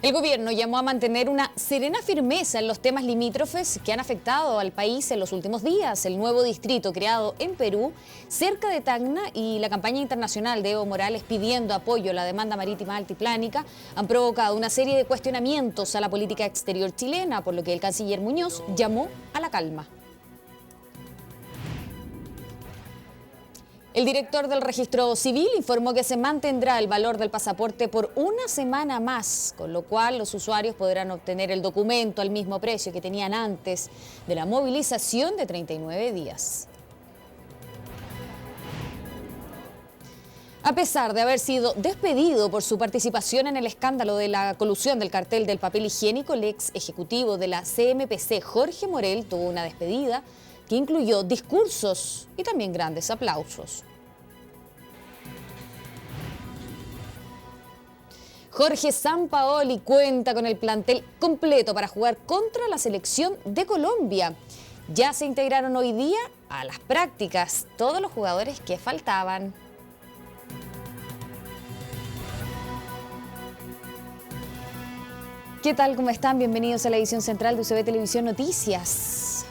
El gobierno llamó a mantener una serena firmeza en los temas limítrofes que han afectado al país en los últimos días. El nuevo distrito creado en Perú, cerca de Tacna, y la campaña internacional de Evo Morales pidiendo apoyo a la demanda marítima altiplánica han provocado una serie de cuestionamientos a la política exterior chilena, por lo que el canciller Muñoz llamó a la calma. El director del Registro Civil informó que se mantendrá el valor del pasaporte por una semana más, con lo cual los usuarios podrán obtener el documento al mismo precio que tenían antes de la movilización de 39 días. A pesar de haber sido despedido por su participación en el escándalo de la colusión del cartel del papel higiénico, el ex ejecutivo de la CMPC, Jorge Morel, tuvo una despedida que incluyó discursos y también grandes aplausos. Jorge Sampaoli cuenta con el plantel completo para jugar contra la selección de Colombia. Ya se integraron hoy día a las prácticas todos los jugadores que faltaban. ¿Qué tal? ¿Cómo están? Bienvenidos a la edición central de UCB Televisión Noticias.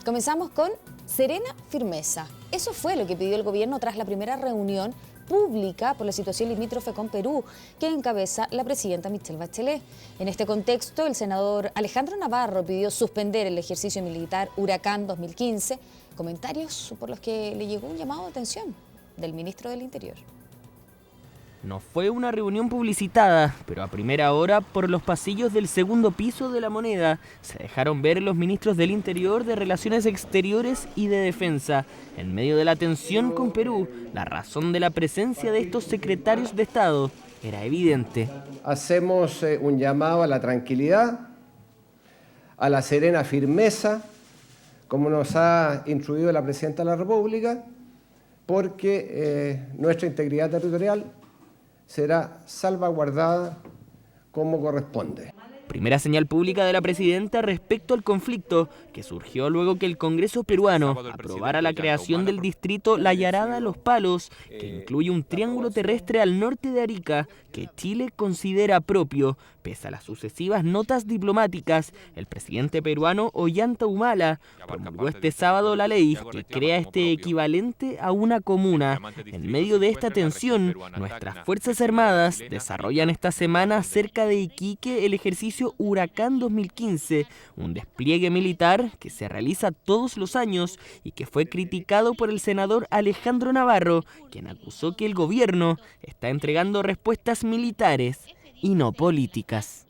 Comenzamos con serena firmeza. Eso fue lo que pidió el gobierno tras la primera reunión pública por la situación limítrofe con Perú, que encabeza la presidenta Michelle Bachelet. En este contexto, el senador Alejandro Navarro pidió suspender el ejercicio militar Huracán 2015, comentarios por los que le llegó un llamado de atención del ministro del Interior. No fue una reunión publicitada, pero a primera hora, por los pasillos del segundo piso de La Moneda, se dejaron ver los ministros del Interior, de Relaciones Exteriores y de Defensa. En medio de la tensión con Perú, la razón de la presencia de estos secretarios de Estado era evidente. Hacemos un llamado a la tranquilidad, a la serena firmeza, como nos ha instruido la Presidenta de la República, porque nuestra integridad territorial será salvaguardada como corresponde. Primera señal pública de la presidenta respecto al conflicto, que surgió luego que el Congreso peruano aprobara la creación del distrito La Yarada-Los Palos, que incluye un triángulo terrestre al norte de Arica, que Chile considera propio. Pese a las sucesivas notas diplomáticas, el presidente peruano Ollanta Humala promulgó este sábado la ley que crea este equivalente a una comuna. En medio de esta tensión, nuestras Fuerzas Armadas desarrollan esta semana cerca de Iquique el ejercicio Huracán 2015, un despliegue militar que se realiza todos los años y que fue criticado por el senador Alejandro Navarro, quien acusó que el gobierno está entregando respuestas militares y no políticas.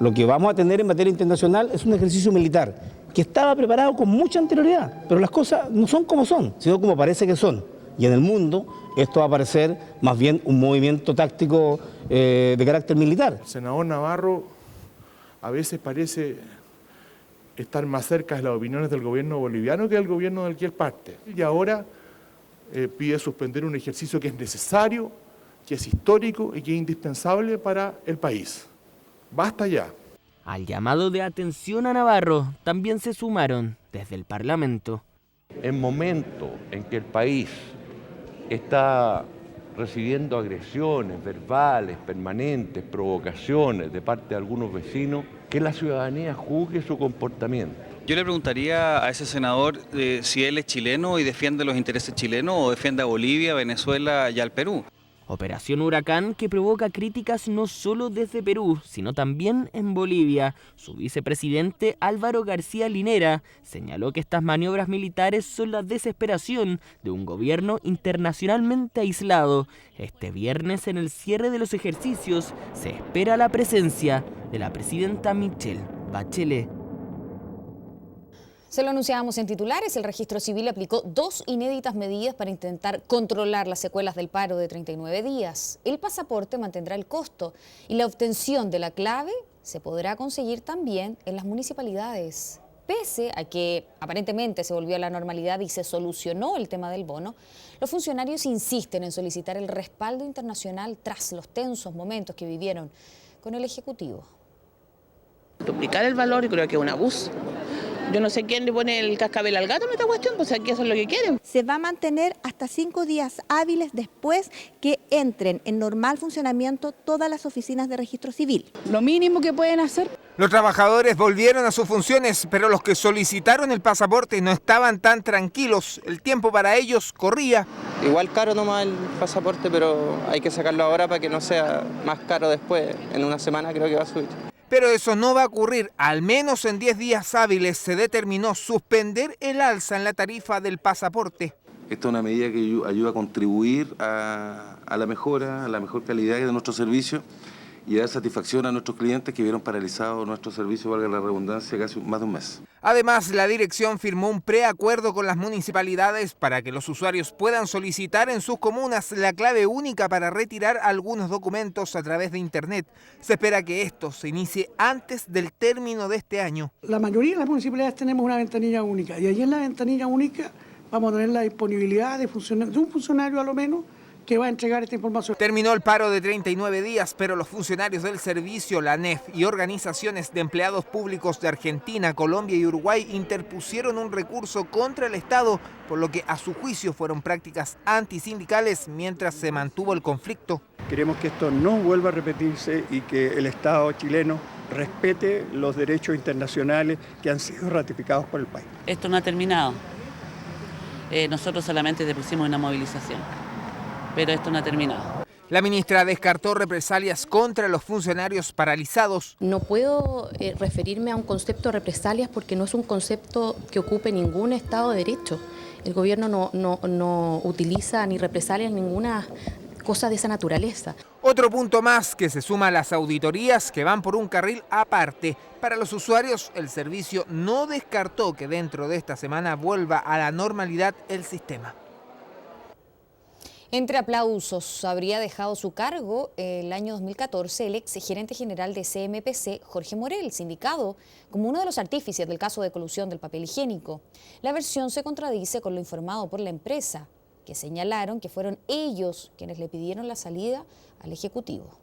Lo que vamos a tener en materia internacional es un ejercicio militar que estaba preparado con mucha anterioridad, pero las cosas no son como son, sino como parece que son. Y en el mundo esto va a parecer más bien un movimiento táctico de carácter militar. El senador Navarro a veces parece estar más cerca de las opiniones del gobierno boliviano que del gobierno del que él parte. Y ahora pide suspender un ejercicio que es necesario, que es histórico y que es indispensable para el país. Basta ya. Al llamado de atención a Navarro también se sumaron desde el Parlamento. En momento en que el país está recibiendo agresiones verbales, permanentes, provocaciones de parte de algunos vecinos, que la ciudadanía juzgue su comportamiento. Yo le preguntaría a ese senador si él es chileno y defiende los intereses chilenos o defiende a Bolivia, Venezuela y al Perú. Operación Huracán que provoca críticas no solo desde Perú, sino también en Bolivia. Su vicepresidente Álvaro García Linera señaló que estas maniobras militares son la desesperación de un gobierno internacionalmente aislado. Este viernes, en el cierre de los ejercicios, se espera la presencia de la presidenta Michelle Bachelet. Se lo anunciábamos en titulares, el Registro Civil aplicó 2 inéditas medidas para intentar controlar las secuelas del paro de 39 días. El pasaporte mantendrá el costo y la obtención de la clave se podrá conseguir también en las municipalidades. Pese a que aparentemente se volvió a la normalidad y se solucionó el tema del bono, los funcionarios insisten en solicitar el respaldo internacional tras los tensos momentos que vivieron con el Ejecutivo. Duplicar el valor, yo creo que es un abuso. Yo no sé quién le pone el cascabel al gato en esta cuestión, pues aquí eso es lo que quieren. Se va a mantener hasta 5 días hábiles después que entren en normal funcionamiento todas las oficinas de registro civil. Lo mínimo que pueden hacer. Los trabajadores volvieron a sus funciones, pero los que solicitaron el pasaporte no estaban tan tranquilos. El tiempo para ellos corría. Igual caro nomás el pasaporte, pero hay que sacarlo ahora para que no sea más caro después. En una semana creo que va a subir. Pero eso no va a ocurrir. Al menos en 10 días hábiles se determinó suspender el alza en la tarifa del pasaporte. Esta es una medida que ayuda a contribuir a la mejora, a la mejor calidad de nuestro servicio y dar satisfacción a nuestros clientes que vieron paralizado nuestro servicio, valga la redundancia, casi más de un mes. Además, la dirección firmó un preacuerdo con las municipalidades para que los usuarios puedan solicitar en sus comunas la clave única para retirar algunos documentos a través de Internet. Se espera que esto se inicie antes del término de este año. La mayoría de las municipalidades tenemos una ventanilla única y allí en la ventanilla única vamos a tener la disponibilidad de un funcionario a lo menos que va a entregar esta información. Terminó el paro de 39 días, pero los funcionarios del servicio, la ANEF y organizaciones de empleados públicos de Argentina, Colombia y Uruguay interpusieron un recurso contra el Estado, por lo que a su juicio fueron prácticas antisindicales mientras se mantuvo el conflicto. Queremos que esto no vuelva a repetirse y que el Estado chileno respete los derechos internacionales que han sido ratificados por el país. Esto no ha terminado. Nosotros solamente depusimos una movilización, pero esto no ha terminado. La ministra descartó represalias contra los funcionarios paralizados. No puedo referirme a un concepto de represalias porque no es un concepto que ocupe ningún Estado de Derecho. El gobierno no utiliza ni represalias ninguna cosa de esa naturaleza. Otro punto más que se suma a las auditorías que van por un carril aparte. Para los usuarios, el servicio no descartó que dentro de esta semana vuelva a la normalidad el sistema. Entre aplausos, habría dejado su cargo el año 2014 el ex gerente general de CMPC, Jorge Morel, sindicado como uno de los artífices del caso de colusión del papel higiénico. La versión se contradice con lo informado por la empresa, que señalaron que fueron ellos quienes le pidieron la salida al Ejecutivo.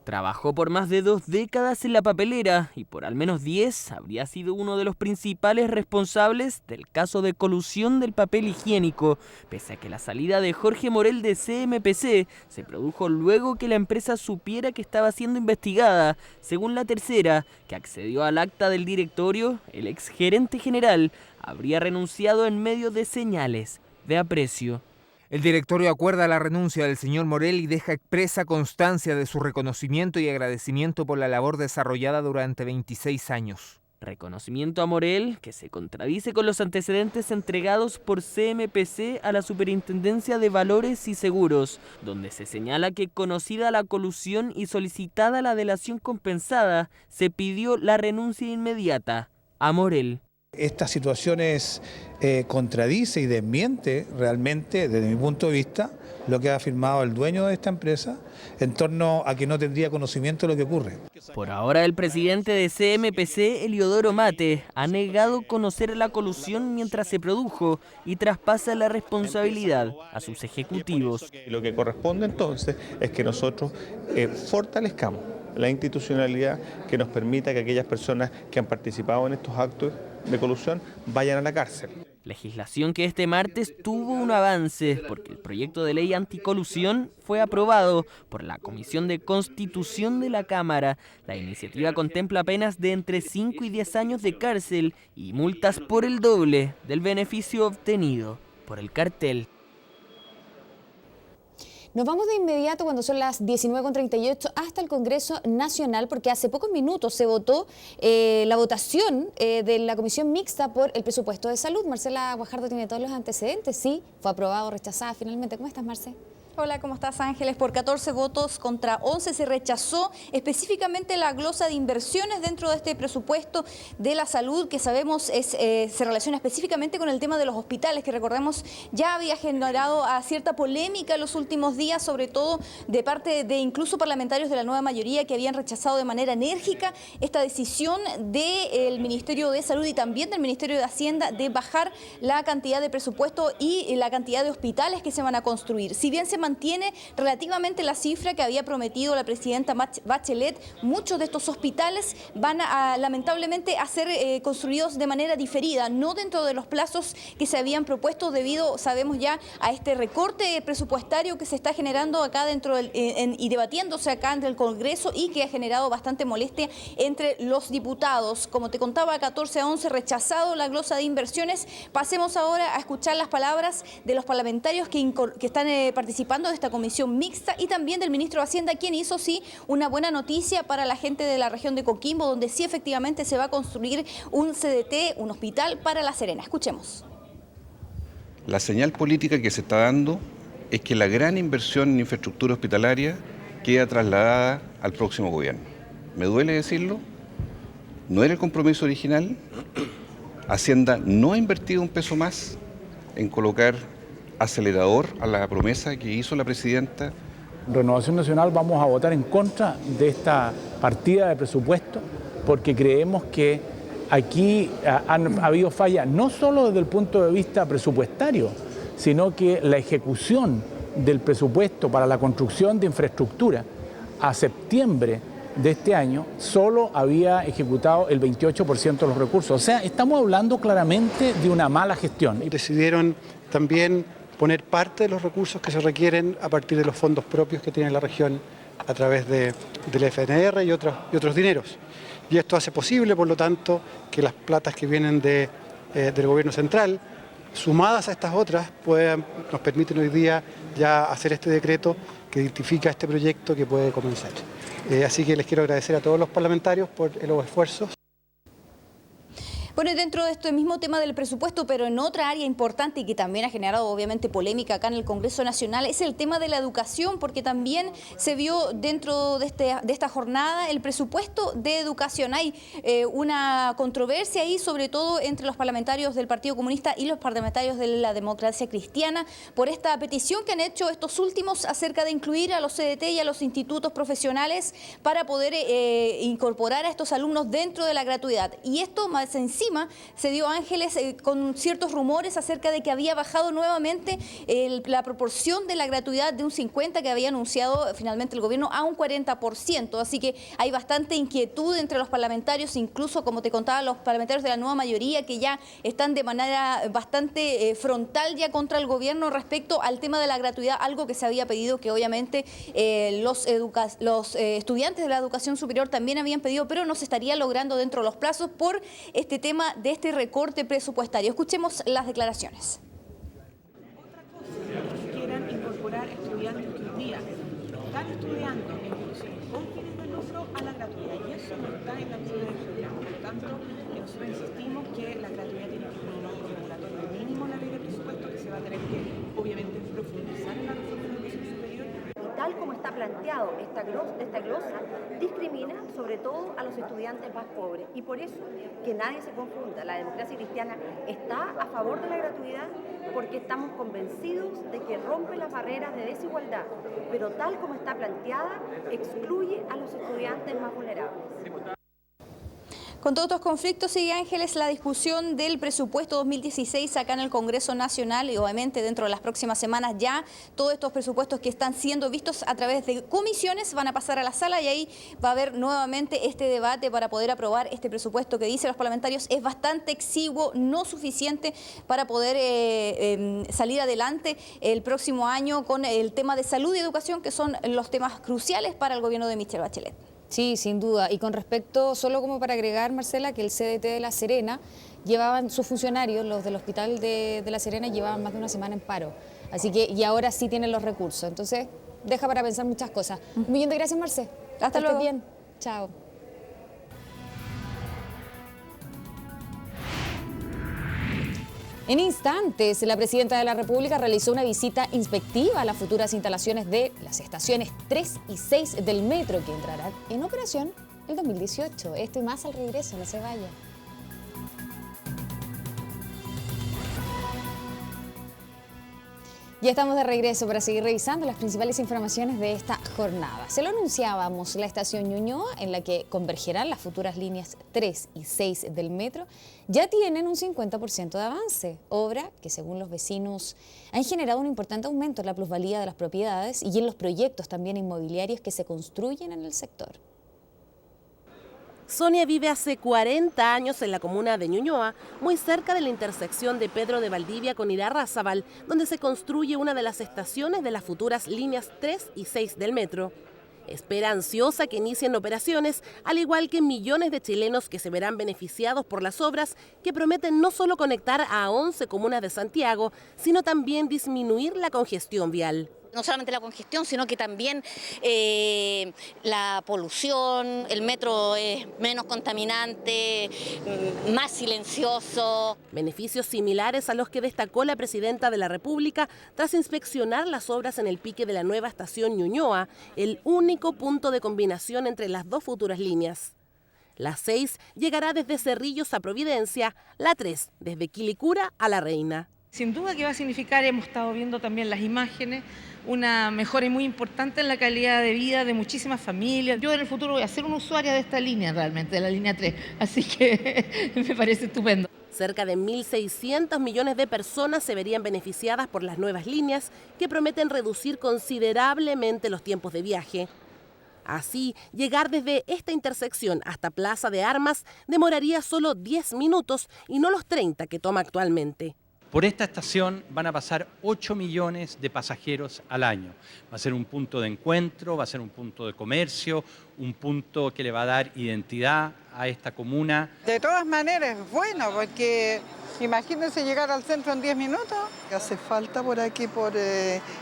Trabajó por más de 2 décadas en la papelera y por al menos 10 habría sido uno de los principales responsables del caso de colusión del papel higiénico, pese a que la salida de Jorge Morel de CMPC se produjo luego que la empresa supiera que estaba siendo investigada. Según La Tercera, que accedió al acta del directorio, el exgerente general habría renunciado en medio de señales de aprecio. El directorio acuerda la renuncia del señor Morel y deja expresa constancia de su reconocimiento y agradecimiento por la labor desarrollada durante 26 años. Reconocimiento a Morel, que se contradice con los antecedentes entregados por CMPC a la Superintendencia de Valores y Seguros, donde se señala que, conocida la colusión y solicitada la delación compensada, se pidió la renuncia inmediata a Morel. Esta situación contradice y desmiente realmente, desde mi punto de vista, lo que ha afirmado el dueño de esta empresa en torno a que no tendría conocimiento de lo que ocurre. Por ahora, el presidente de CMPC, Eliodoro Mate, ha negado conocer la colusión mientras se produjo y traspasa la responsabilidad a sus ejecutivos. Lo que corresponde entonces es que nosotros fortalezcamos la institucionalidad que nos permita que aquellas personas que han participado en estos actos de colusión vayan a la cárcel. Legislación que este martes tuvo un avance porque el proyecto de ley anticolusión fue aprobado por la Comisión de Constitución de la Cámara. La iniciativa contempla penas de entre 5 y 10 años de cárcel y multas por el doble del beneficio obtenido por el cartel. Nos vamos de inmediato cuando son las 19:38 hasta el Congreso Nacional porque hace pocos minutos se votó la votación de la Comisión Mixta por el presupuesto de salud. Marcela Guajardo tiene todos los antecedentes, sí, fue aprobado o rechazada finalmente. ¿Cómo estás, Marce? Hola, ¿cómo estás, Ángeles? Por 14 votos contra 11 se rechazó específicamente la glosa de inversiones dentro de este presupuesto de la salud, que sabemos se relaciona específicamente con el tema de los hospitales, que recordemos ya había generado a cierta polémica en los últimos días, sobre todo de parte de incluso parlamentarios de la nueva mayoría que habían rechazado de manera enérgica esta decisión del Ministerio de Salud y también del Ministerio de Hacienda de bajar la cantidad de presupuesto y la cantidad de hospitales que se van a construir. Si bien se mantiene relativamente la cifra que había prometido la presidenta Bachelet. Muchos de estos hospitales van a lamentablemente a ser construidos de manera diferida, no dentro de los plazos que se habían propuesto debido, sabemos ya, a este recorte presupuestario que se está generando acá dentro y debatiéndose acá en el Congreso y que ha generado bastante molestia entre los diputados. Como te contaba, 14-11 rechazado la glosa de inversiones. Pasemos ahora a escuchar las palabras de los parlamentarios que están participando de esta comisión mixta y también del ministro de Hacienda, quien hizo sí una buena noticia para la gente de la región de Coquimbo, donde sí efectivamente se va a construir un CDT, un hospital para La Serena. Escuchemos. La señal política que se está dando es que la gran inversión en infraestructura hospitalaria queda trasladada al próximo gobierno. Me duele decirlo, no era el compromiso original. Hacienda no ha invertido un peso más en colocar acelerador a la promesa que hizo la presidenta. Renovación Nacional vamos a votar en contra de esta partida de presupuesto porque creemos que aquí ha habido fallas no solo desde el punto de vista presupuestario, sino que la ejecución del presupuesto para la construcción de infraestructura a septiembre de este año solo había ejecutado el 28% de los recursos. O sea, estamos hablando claramente de una mala gestión. Decidieron también poner parte de los recursos que se requieren a partir de los fondos propios que tiene la región a través del FNR y otros dineros. Y esto hace posible, por lo tanto, que las platas que vienen del gobierno central, sumadas a estas otras, nos permiten hoy día ya hacer este decreto que identifica este proyecto que puede comenzar. Así que les quiero agradecer a todos los parlamentarios por los esfuerzos. Bueno, y dentro de este mismo tema del presupuesto, pero en otra área importante y que también ha generado obviamente polémica acá en el Congreso Nacional, es el tema de la educación, porque también se vio dentro de esta jornada el presupuesto de educación. Hay una controversia ahí, sobre todo entre los parlamentarios del Partido Comunista y los parlamentarios de la Democracia Cristiana, por esta petición que han hecho estos últimos acerca de incluir a los CDT y a los institutos profesionales para poder incorporar a estos alumnos dentro de la gratuidad. Y esto más encima se dio, Ángeles, con ciertos rumores acerca de que había bajado nuevamente la proporción de la gratuidad de un 50% que había anunciado finalmente el gobierno a un 40%. Así que hay bastante inquietud entre los parlamentarios, incluso, como te contaba, los parlamentarios de la nueva mayoría que ya están de manera bastante frontal ya contra el gobierno respecto al tema de la gratuidad, algo que se había pedido, que obviamente los estudiantes de la educación superior también habían pedido, pero no se estaría logrando dentro de los plazos por este tema de este recorte presupuestario. Escuchemos las declaraciones. Otra cosa es que quieran incorporar estudiantes que hoy día están estudiando en condiciones con fines de lucro a la gratuidad, y eso no está en la línea del programa. Por lo tanto, nosotros insistimos que la gratuidad tiene que tener un marco regulatorio mínimo en la ley de presupuesto, que se va a tener que obviamente profundizar en la reforma de la educación superior. Tal como está planteado, esta glosa discrimina sobre todo a los estudiantes más pobres, y por eso que nadie se confunda, la Democracia Cristiana está a favor de la gratuidad porque estamos convencidos de que rompe las barreras de desigualdad, pero tal como está planteada excluye a los estudiantes más vulnerables. Con todos estos conflictos sigue, Ángeles, la discusión del presupuesto 2016 acá en el Congreso Nacional, y obviamente dentro de las próximas semanas ya todos estos presupuestos que están siendo vistos a través de comisiones van a pasar a la sala, y ahí va a haber nuevamente este debate para poder aprobar este presupuesto que, dicen los parlamentarios, es bastante exiguo, no suficiente para poder salir adelante el próximo año con el tema de salud y educación, que son los temas cruciales para el gobierno de Michelle Bachelet. Sí, sin duda. Y con respecto, solo como para agregar, Marcela, que el CDT de La Serena llevaban, sus funcionarios, los del hospital de La Serena, llevaban más de una semana en paro. Así que, y ahora sí tienen los recursos. Entonces, deja para pensar muchas cosas. Un millón de gracias, Marcela. Hasta luego. Bien. Chao. En instantes, la presidenta de la República realizó una visita inspectiva a las futuras instalaciones de las estaciones 3 y 6 del metro, que entrarán en operación el 2018. Esto y más al regreso, no se vaya. Ya estamos de regreso para seguir revisando las principales informaciones de esta jornada. Se lo anunciábamos, la estación Ñuñoa, en la que convergerán las futuras líneas 3 y 6 del metro, ya tienen un 50% de avance, obra que según los vecinos han generado un importante aumento en la plusvalía de las propiedades y en los proyectos también inmobiliarios que se construyen en el sector. Sonia vive hace 40 años en la comuna de Ñuñoa, muy cerca de la intersección de Pedro de Valdivia con Irarrázaval, donde se construye una de las estaciones de las futuras líneas 3 y 6 del metro. Espera ansiosa que inicien operaciones, al igual que millones de chilenos que se verán beneficiados por las obras que prometen no solo conectar a 11 comunas de Santiago, sino también disminuir la congestión vial. No solamente la congestión, sino que también la polución, el metro es menos contaminante, más silencioso. Beneficios similares a los que destacó la presidenta de la República tras inspeccionar las obras en el pique de la nueva estación Ñuñoa, el único punto de combinación entre las dos futuras líneas. La 6 llegará desde Cerrillos a Providencia, la 3 desde Quilicura a La Reina. Sin duda que va a significar, hemos estado viendo también las imágenes, una mejora muy importante en la calidad de vida de muchísimas familias. Yo en el futuro voy a ser una usuaria de esta línea realmente, de la línea 3, así que me parece estupendo. Cerca de 1.600 millones de personas se verían beneficiadas por las nuevas líneas que prometen reducir considerablemente los tiempos de viaje. Así, llegar desde esta intersección hasta Plaza de Armas demoraría solo 10 minutos y no los 30 que toma actualmente. Por esta estación van a pasar 8 millones de pasajeros al año. Va a ser un punto de encuentro, va a ser un punto de comercio, un punto que le va a dar identidad a esta comuna. De todas maneras es bueno, porque imagínense llegar al centro en 10 minutos. Hace falta por aquí, por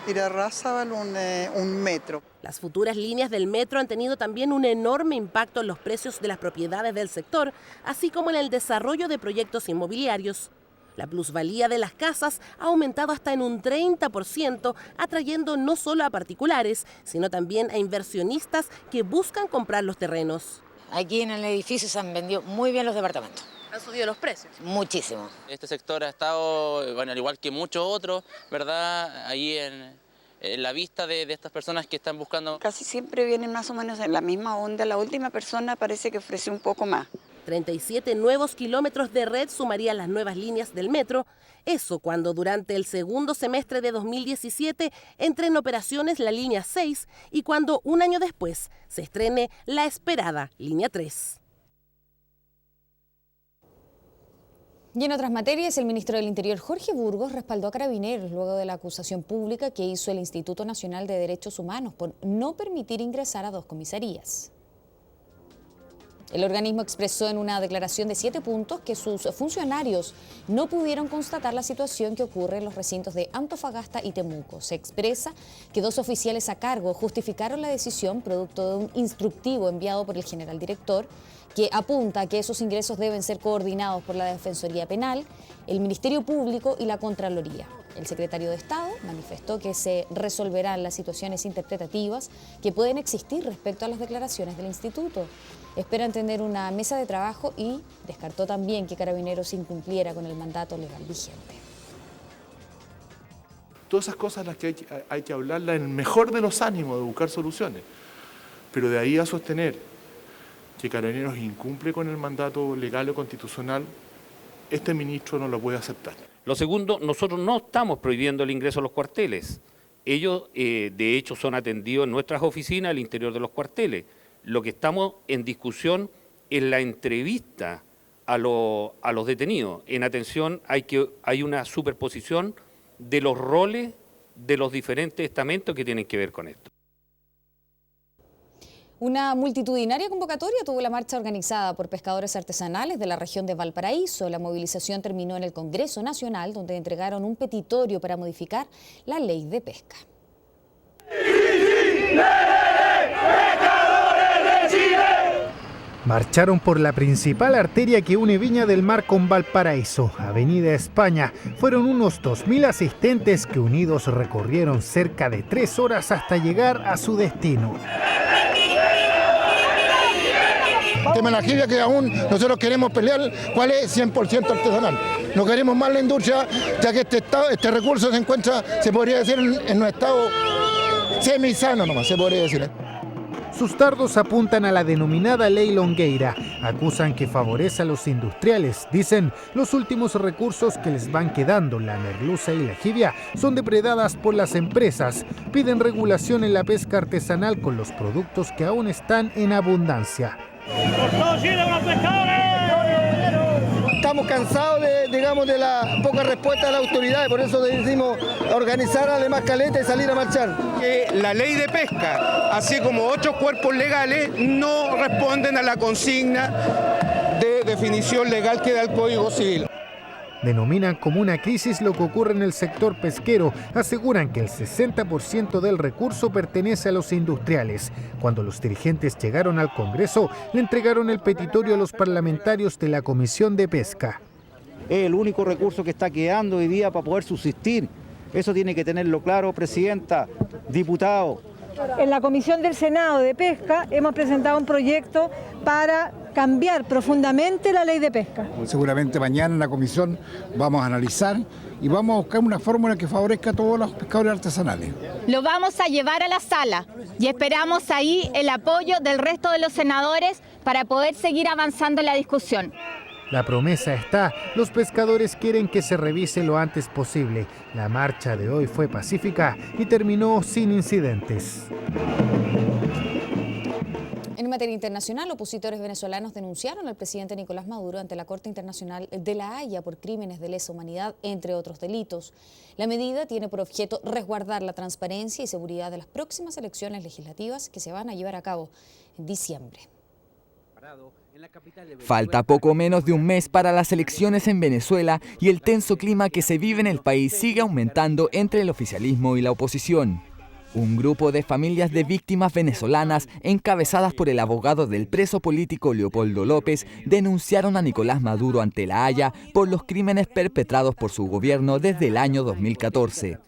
Irarrázaval, un metro. Las futuras líneas del metro han tenido también un enorme impacto en los precios de las propiedades del sector, así como en el desarrollo de proyectos inmobiliarios. La plusvalía de las casas ha aumentado hasta en un 30%, atrayendo no solo a particulares, sino también a inversionistas que buscan comprar los terrenos. Aquí en el edificio se han vendido muy bien los departamentos. ¿Han subido los precios? Muchísimo. Este sector ha estado, bueno, al igual que muchos otros, ¿verdad? Ahí en la vista de estas personas que están buscando. Casi siempre vienen más o menos en la misma onda. La última persona parece que ofreció un poco más. 37 nuevos kilómetros de red sumarían las nuevas líneas del metro. Eso cuando durante el segundo semestre de 2017 entre en operaciones la línea 6 y cuando un año después se estrene la esperada línea 3. Y en otras materias, el ministro del Interior, Jorge Burgos, respaldó a Carabineros luego de la acusación pública que hizo el Instituto Nacional de Derechos Humanos por no permitir ingresar a 2 comisarías. El organismo expresó en una declaración de 7 puntos que sus funcionarios no pudieron constatar la situación que ocurre en los recintos de Antofagasta y Temuco. Se expresa que 2 oficiales a cargo justificaron la decisión producto de un instructivo enviado por el general director que apunta a que esos ingresos deben ser coordinados por la Defensoría Penal, el Ministerio Público y la Contraloría. El secretario de Estado manifestó que se resolverán las situaciones interpretativas que pueden existir respecto a las declaraciones del instituto. Esperan tener una mesa de trabajo y descartó también que Carabineros incumpliera con el mandato legal vigente. Todas esas cosas las que hay que hablarlas en el mejor de los ánimos, de buscar soluciones. Pero de ahí a sostener que Carabineros incumple con el mandato legal o constitucional, este ministro no lo puede aceptar. Lo segundo, nosotros no estamos prohibiendo el ingreso a los cuarteles. Ellos, de hecho, son atendidos en nuestras oficinas al interior de los cuarteles. Lo que estamos en discusión es la entrevista a los detenidos. En atención hay una superposición de los roles de los diferentes estamentos que tienen que ver con esto. Una multitudinaria convocatoria tuvo la marcha organizada por pescadores artesanales de la región de Valparaíso. La movilización terminó en el Congreso Nacional, donde entregaron un petitorio para modificar la ley de pesca. Marcharon por la principal arteria que une Viña del Mar con Valparaíso, Avenida España. Fueron unos 2.000 asistentes que unidos recorrieron cerca de 3 horas hasta llegar a su destino. De Manajibia que aún nosotros queremos pelear, ¿cuál es? 100% artesanal. no queremos más la industria, ya que este recurso se podría decir, en un estado semisano nomás, se podría decir. Sus dardos apuntan a la denominada Ley Longueira. Acusan que favorece a los industriales. Dicen, los últimos recursos que les van quedando, la merluza y la jibia, son depredadas por las empresas. Piden regulación en la pesca artesanal con los productos que aún están en abundancia. Estamos cansados de la poca respuesta de las autoridades, por eso decidimos organizar además caleta y salir a marchar. Que la ley de pesca, así como otros cuerpos legales, no responden a la consigna de definición legal que da el Código Civil. Denominan como una crisis lo que ocurre en el sector pesquero. Aseguran que el 60% del recurso pertenece a los industriales. Cuando los dirigentes llegaron al Congreso, le entregaron el petitorio a los parlamentarios de la Comisión de Pesca. Es el único recurso que está quedando hoy día para poder subsistir. Eso tiene que tenerlo claro, presidenta, diputado. En la Comisión del Senado de Pesca hemos presentado un proyecto para cambiar profundamente la ley de pesca. Seguramente mañana en la comisión vamos a analizar y vamos a buscar una fórmula que favorezca a todos los pescadores artesanales. Lo vamos a llevar a la sala y esperamos ahí el apoyo del resto de los senadores para poder seguir avanzando en la discusión. La promesa está, los pescadores quieren que se revise lo antes posible. La marcha de hoy fue pacífica y terminó sin incidentes. En materia internacional, opositores venezolanos denunciaron al presidente Nicolás Maduro ante la Corte Internacional de La Haya por crímenes de lesa humanidad, entre otros delitos. La medida tiene por objeto resguardar la transparencia y seguridad de las próximas elecciones legislativas que se van a llevar a cabo en diciembre. Falta poco menos de un mes para las elecciones en Venezuela y el tenso clima que se vive en el país sigue aumentando entre el oficialismo y la oposición. Un grupo de familias de víctimas venezolanas, encabezadas por el abogado del preso político Leopoldo López, denunciaron a Nicolás Maduro ante La Haya por los crímenes perpetrados por su gobierno desde el año 2014.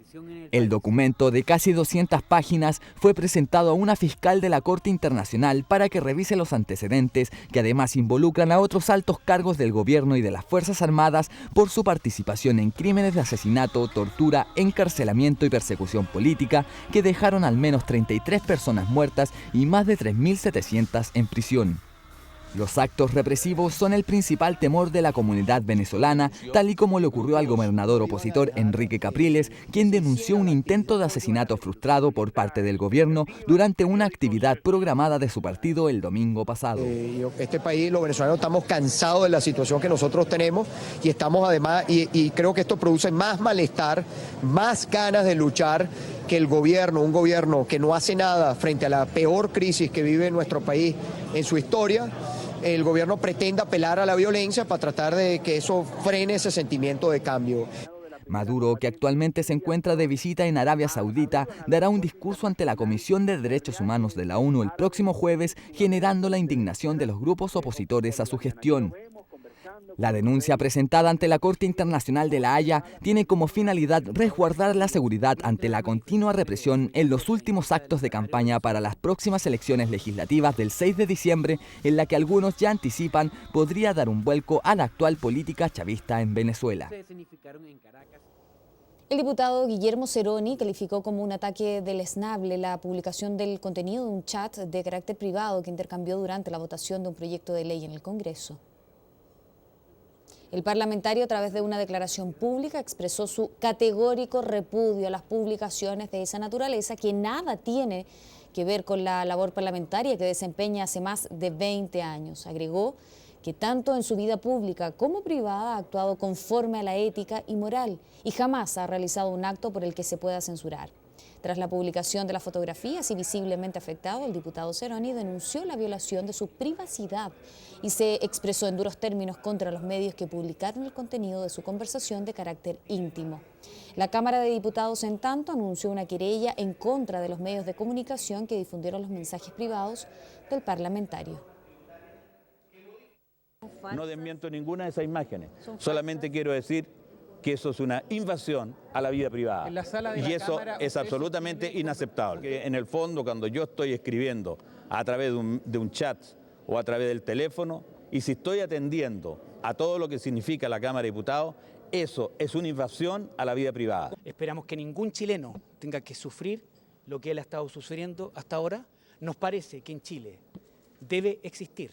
El documento de casi 200 páginas fue presentado a una fiscal de la Corte Internacional para que revise los antecedentes que además involucran a otros altos cargos del gobierno y de las Fuerzas Armadas por su participación en crímenes de asesinato, tortura, encarcelamiento y persecución política que dejaron al menos 33 personas muertas y más de 3.700 en prisión. Los actos represivos son el principal temor de la comunidad venezolana, tal y como le ocurrió al gobernador opositor Enrique Capriles, quien denunció un intento de asesinato frustrado por parte del gobierno durante una actividad programada de su partido el domingo pasado. Este país, los venezolanos, estamos cansados de la situación que nosotros tenemos y estamos además, y creo que esto produce más malestar, más ganas de luchar que el gobierno, un gobierno que no hace nada frente a la peor crisis que vive nuestro país en su historia. El gobierno pretende apelar a la violencia para tratar de que eso frene ese sentimiento de cambio. Maduro, que actualmente se encuentra de visita en Arabia Saudita, dará un discurso ante la Comisión de Derechos Humanos de la ONU el próximo jueves, generando la indignación de los grupos opositores a su gestión. La denuncia presentada ante la Corte Internacional de La Haya tiene como finalidad resguardar la seguridad ante la continua represión en los últimos actos de campaña para las próximas elecciones legislativas del 6 de diciembre, en la que algunos ya anticipan podría dar un vuelco a la actual política chavista en Venezuela. El diputado Guillermo Ceroni calificó como un ataque deleznable la publicación del contenido de un chat de carácter privado que intercambió durante la votación de un proyecto de ley en el Congreso. El parlamentario, a través de una declaración pública, expresó su categórico repudio a las publicaciones de esa naturaleza que nada tiene que ver con la labor parlamentaria que desempeña hace más de 20 años. Agregó que tanto en su vida pública como privada ha actuado conforme a la ética y moral y jamás ha realizado un acto por el que se pueda censurar. Tras la publicación de las fotografías y visiblemente afectado, el diputado Ceroni denunció la violación de su privacidad y se expresó en duros términos contra los medios que publicaron el contenido de su conversación de carácter íntimo. La Cámara de Diputados, en tanto, anunció una querella en contra de los medios de comunicación que difundieron los mensajes privados del parlamentario. No desmiento ninguna de esas imágenes, solamente quiero decir que eso es una invasión a la vida privada y eso es absolutamente inaceptable. En el fondo, cuando yo estoy escribiendo a través de un chat o a través del teléfono y si estoy atendiendo a todo lo que significa la Cámara de Diputados, Eso es una invasión a la vida privada. Esperamos que ningún chileno tenga que sufrir lo que él ha estado sufriendo hasta ahora. Nos parece que en Chile debe existir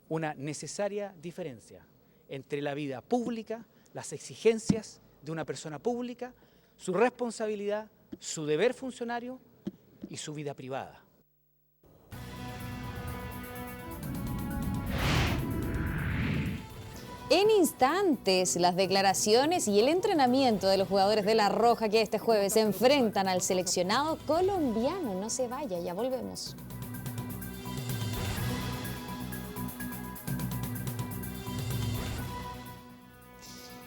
una necesaria diferencia entre la vida pública, las exigencias de una persona pública, su responsabilidad, su deber funcionario y su vida privada. En instantes, las declaraciones y el entrenamiento de los jugadores de La Roja que este jueves se enfrentan al seleccionado colombiano. No se vaya, ya volvemos.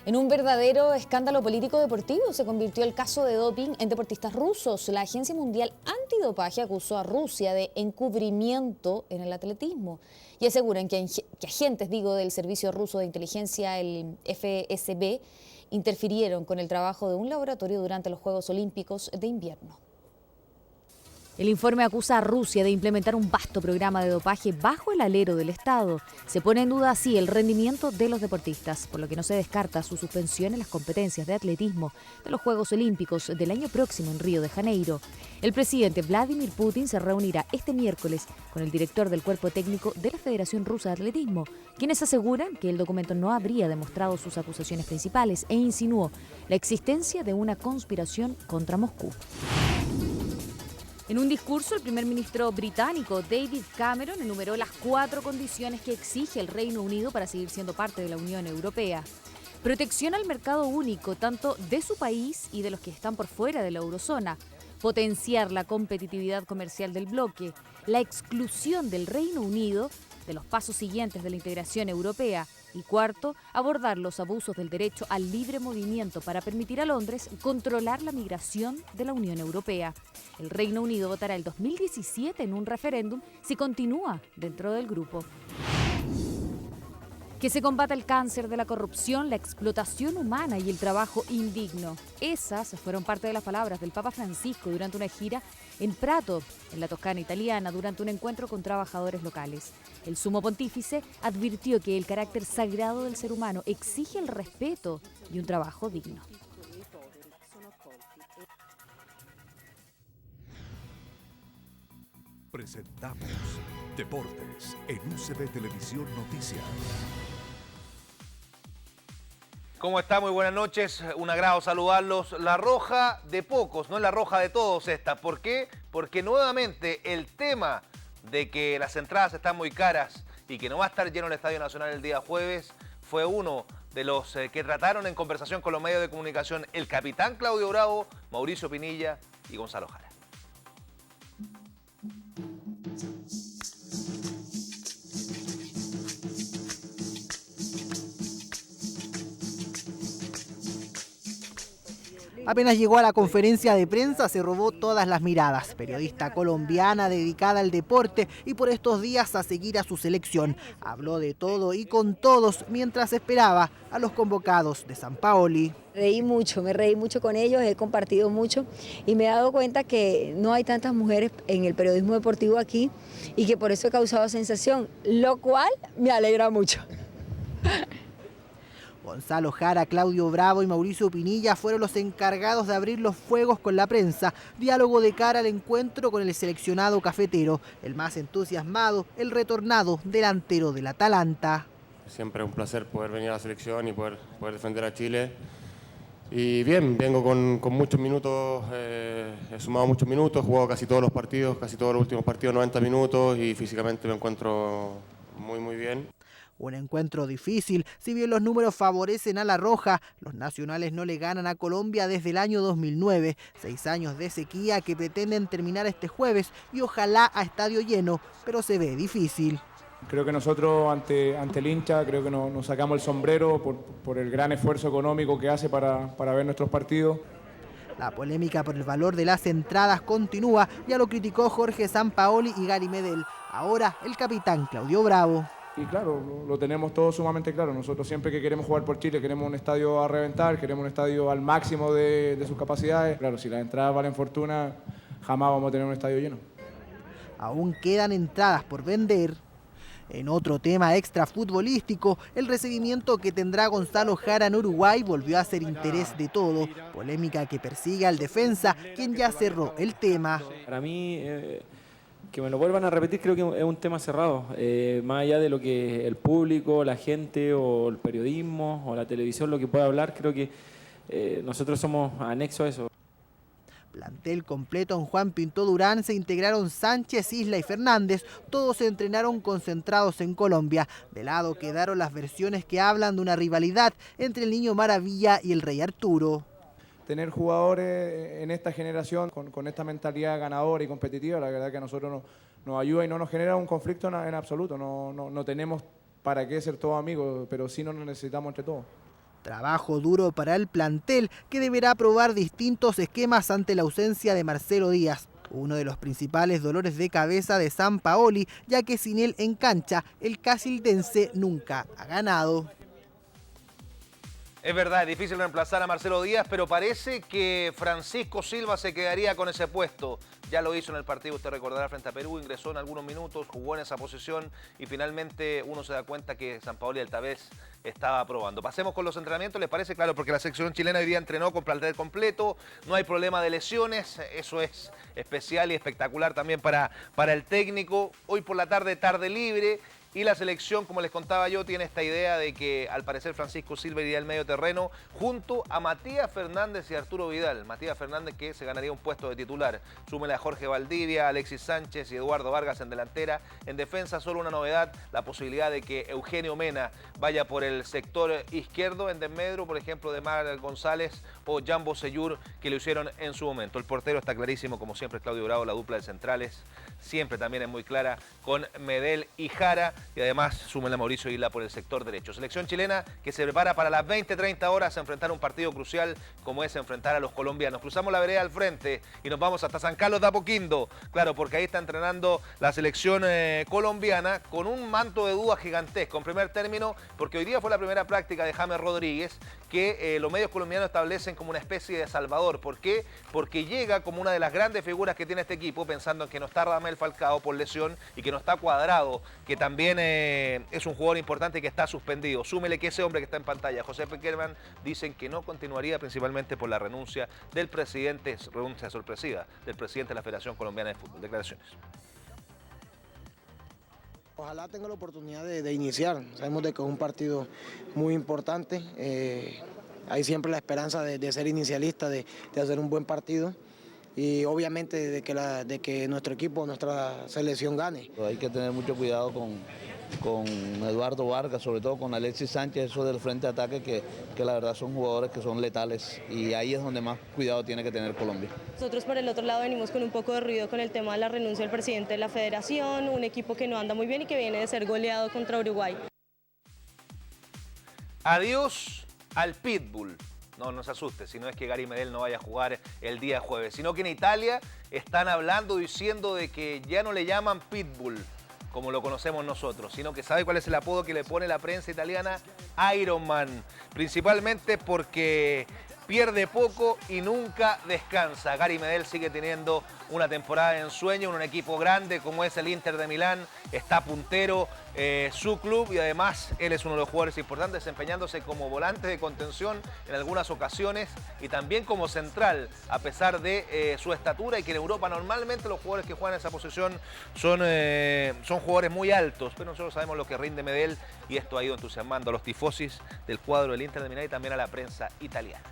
En un verdadero escándalo político deportivo se convirtió el caso de doping en deportistas rusos. La Agencia Mundial Antidopaje acusó a Rusia de encubrimiento en el atletismo y aseguran que agentes del Servicio Ruso de Inteligencia, el FSB, interfirieron con el trabajo de un laboratorio durante los Juegos Olímpicos de Invierno. El informe acusa a Rusia de implementar un vasto programa de dopaje bajo el alero del Estado. Se pone en duda así el rendimiento de los deportistas, por lo que no se descarta su suspensión en las competencias de atletismo de los Juegos Olímpicos del año próximo en Río de Janeiro. El presidente Vladimir Putin se reunirá este miércoles con el director del cuerpo técnico de la Federación Rusa de Atletismo, quienes aseguran que el documento no habría demostrado sus acusaciones principales e insinuó la existencia de una conspiración contra Moscú. En un discurso, el primer ministro británico David Cameron enumeró las 4 condiciones que exige el Reino Unido para seguir siendo parte de la Unión Europea. Protección al mercado único, tanto de su país y de los que están por fuera de la eurozona. Potenciar la competitividad comercial del bloque. La exclusión del Reino Unido de los pasos siguientes de la integración europea. Y cuarto, abordar los abusos del derecho al libre movimiento para permitir a Londres controlar la migración de la Unión Europea. El Reino Unido votará el 2017 en un referéndum si continúa dentro del grupo. Que se combata el cáncer de la corrupción, la explotación humana y el trabajo indigno. Esas fueron parte de las palabras del Papa Francisco durante una gira en Prato, en la Toscana italiana, durante un encuentro con trabajadores locales. El sumo pontífice advirtió que el carácter sagrado del ser humano exige el respeto y un trabajo digno. Presentamos Deportes en UCB Televisión Noticias. ¿Cómo está? Muy buenas noches, un agrado saludarlos. La roja de pocos, no es la roja de todos esta. ¿Por qué? Porque nuevamente el tema de que las entradas están muy caras y que no va a estar lleno el Estadio Nacional el día jueves fue uno de los que trataron en conversación con los medios de comunicación el capitán Claudio Bravo, Mauricio Pinilla y Gonzalo Jara. Apenas llegó a la conferencia de prensa se robó todas las miradas. Periodista colombiana dedicada al deporte y por estos días a seguir a su selección. Habló de todo y con todos mientras esperaba a los convocados de Sampaoli. Me reí mucho con ellos, he compartido mucho y me he dado cuenta que no hay tantas mujeres en el periodismo deportivo aquí y que por eso he causado sensación, lo cual me alegra mucho. Gonzalo Jara, Claudio Bravo y Mauricio Pinilla fueron los encargados de abrir los fuegos con la prensa. Diálogo de cara al encuentro con el seleccionado cafetero. El más entusiasmado, el retornado delantero del Atalanta. Siempre es un placer poder venir a la selección y poder defender a Chile. Y bien, vengo con muchos minutos, he sumado muchos minutos, he jugado casi todos los partidos, casi todos los últimos partidos, 90 minutos y físicamente me encuentro muy bien. Un encuentro difícil, si bien los números favorecen a La Roja, los nacionales no le ganan a Colombia desde el año 2009. 6 años de sequía que pretenden terminar este jueves y ojalá a estadio lleno, pero se ve difícil. Creo que nosotros ante el hincha, creo que nos sacamos el sombrero por el gran esfuerzo económico que hace para ver nuestros partidos. La polémica por el valor de las entradas continúa, ya lo criticó Jorge Sampaoli y Gary Medel. Ahora el capitán Claudio Bravo. Y claro, lo tenemos todo sumamente claro. Nosotros siempre que queremos jugar por Chile queremos un estadio a reventar, queremos un estadio al máximo de sus capacidades. Claro, si las entradas valen fortuna, jamás vamos a tener un estadio lleno. Aún quedan entradas por vender. En otro tema extrafutbolístico, el recibimiento que tendrá Gonzalo Jara en Uruguay volvió a ser interés de todo, polémica que persigue al defensa, quien ya cerró el tema. Para mí, que me lo vuelvan a repetir, creo que es un tema cerrado, más allá de lo que el público, la gente o el periodismo o la televisión lo que pueda hablar, creo que nosotros somos anexos a eso. Plantel completo en Juan Pinto Durán se integraron Sánchez, Isla y Fernández. Todos se entrenaron concentrados en Colombia. De lado quedaron las versiones que hablan de una rivalidad entre el Niño Maravilla y el Rey Arturo. Tener jugadores en esta generación con esta mentalidad ganadora y competitiva, la verdad que a nosotros nos ayuda y no nos genera un conflicto en absoluto. No tenemos para qué ser todos amigos, pero sí nos necesitamos entre todos. Trabajo duro para el plantel, que deberá probar distintos esquemas ante la ausencia de Marcelo Díaz, uno de los principales dolores de cabeza de Sampaoli, ya que sin él en cancha, el casildense nunca ha ganado. Es verdad, es difícil reemplazar a Marcelo Díaz, pero parece que Francisco Silva se quedaría con ese puesto. Ya lo hizo en el partido, usted recordará, frente a Perú, ingresó en algunos minutos, jugó en esa posición y finalmente uno se da cuenta que Sampaoli esta vez estaba probando. Pasemos con los entrenamientos, ¿les parece? Claro, porque la selección chilena hoy día entrenó con plantel completo, no hay problema de lesiones, eso es especial y espectacular también para el técnico. Hoy por la tarde, tarde libre. Y la selección, como les contaba yo, tiene esta idea de que al parecer Francisco Silva iría al medio terreno junto a Matías Fernández y Arturo Vidal. Matías Fernández que se ganaría un puesto de titular. Súmele a Jorge Valdivia, Alexis Sánchez y Eduardo Vargas en delantera. En defensa solo una novedad, la posibilidad de que Eugenio Mena vaya por el sector izquierdo en desmedro, por ejemplo, de Mar González o Jambo Seyur, que lo hicieron en su momento. El portero está clarísimo, como siempre, Claudio Bravo, la dupla de centrales. Siempre también es muy clara con Medel y Jara. Y además súmenle a Mauricio Isla por el sector derecho. Selección chilena que se prepara para las 20-30 horas a enfrentar un partido crucial como es enfrentar a los colombianos. Cruzamos la vereda al frente y nos vamos hasta San Carlos de Apoquindo. Claro, porque ahí está entrenando la selección colombiana con un manto de duda gigantesco. En primer término, porque hoy día fue la primera práctica de James Rodríguez que los medios colombianos establecen como una especie de salvador. ¿Por qué? Porque llega como una de las grandes figuras que tiene este equipo, pensando en que no está Radamel Falcao por lesión y que no está Cuadrado, que también es un jugador importante que está suspendido. Súmele que ese hombre que está en pantalla, José Peckerman, dicen que no continuaría principalmente por la renuncia del presidente, renuncia sorpresiva, del presidente de la Federación Colombiana de Fútbol. Declaraciones. Ojalá tenga la oportunidad de iniciar. Sabemos de que es un partido muy importante. Hay siempre la esperanza de ser inicialista, de hacer un buen partido. Y obviamente de que nuestro equipo, nuestra selección gane. Hay que tener mucho cuidado con Eduardo Vargas, sobre todo con Alexis Sánchez, eso del frente de ataque, que la verdad son jugadores que son letales y ahí es donde más cuidado tiene que tener Colombia. Nosotros por el otro lado venimos con un poco de ruido con el tema de la renuncia del presidente de la federación, un equipo que no anda muy bien y que viene de ser goleado contra Uruguay. Adiós al Pitbull. No se asuste, si no es que Gary Medel no vaya a jugar el día jueves, sino que en Italia están hablando, diciendo de que ya no le llaman Pitbull, como lo conocemos nosotros, sino que sabe cuál es el apodo que le pone la prensa italiana, Iron Man, principalmente porque pierde poco y nunca descansa. Gary Medel sigue teniendo una temporada de ensueño en un equipo grande como es el Inter de Milán, está puntero su club y además él es uno de los jugadores importantes, desempeñándose como volante de contención en algunas ocasiones y también como central, a pesar de su estatura y que en Europa normalmente los jugadores que juegan en esa posición son jugadores muy altos, pero nosotros sabemos lo que rinde Medel y esto ha ido entusiasmando a los tifosis del cuadro del Inter de Milán y también a la prensa italiana.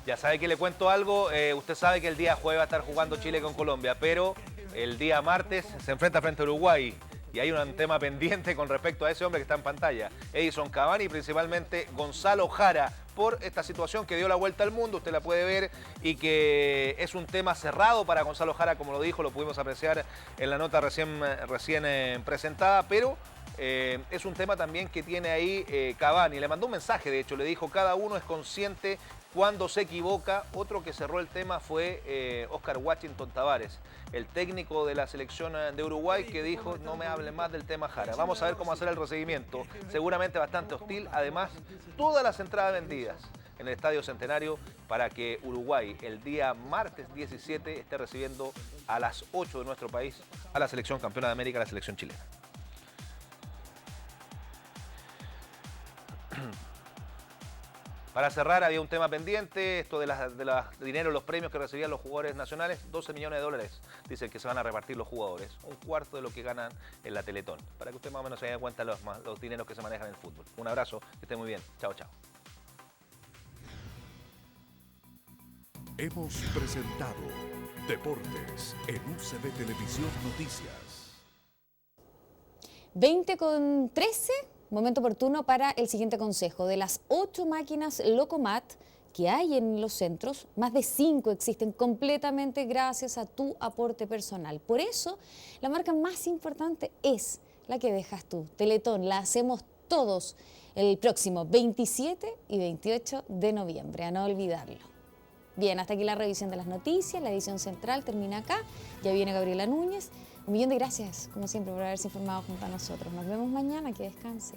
Ya sabe que le cuento algo, usted sabe que el día jueves va a estar jugando Chile con Colombia, pero el día martes se enfrenta frente a Uruguay y hay un tema pendiente con respecto a ese hombre que está en pantalla, Edison Cavani y principalmente Gonzalo Jara, por esta situación que dio la vuelta al mundo, usted la puede ver y que es un tema cerrado para Gonzalo Jara, como lo dijo, lo pudimos apreciar en la nota recién presentada, pero es un tema también que tiene ahí Cavani, le mandó un mensaje, de hecho, le dijo cada uno es consciente cuando se equivoca. Otro que cerró el tema fue Oscar Washington Tabárez, el técnico de la selección de Uruguay, que dijo no me hable más del tema Jara. Vamos a ver cómo hacer el recibimiento, seguramente bastante hostil, además todas las entradas vendidas. en el Estadio Centenario para que Uruguay el día martes 17 esté recibiendo a las 8 de nuestro país a la selección campeona de América, la selección chilena. Para cerrar, había un tema pendiente, esto de dinero, los premios que recibían los jugadores nacionales, 12 millones de dólares, dicen que se van a repartir los jugadores, un cuarto de lo que ganan en la Teletón, para que usted más o menos se dé cuenta los dineros que se manejan en el fútbol. Un abrazo, que esté muy bien, chao, chao. Hemos presentado Deportes en UCB Televisión Noticias. 20:13. Momento oportuno para el siguiente consejo. De las 8 máquinas Locomat que hay en los centros, más de 5 existen completamente gracias a tu aporte personal. Por eso, la marca más importante es la que dejas tú. Teletón, la hacemos todos el próximo 27 y 28 de noviembre, a no olvidarlo. Bien, hasta aquí la revisión de las noticias, la edición central termina acá, ya viene Gabriela Núñez. 1.000.000 de gracias, como siempre, por haberse informado junto a nosotros. Nos vemos mañana, que descanse.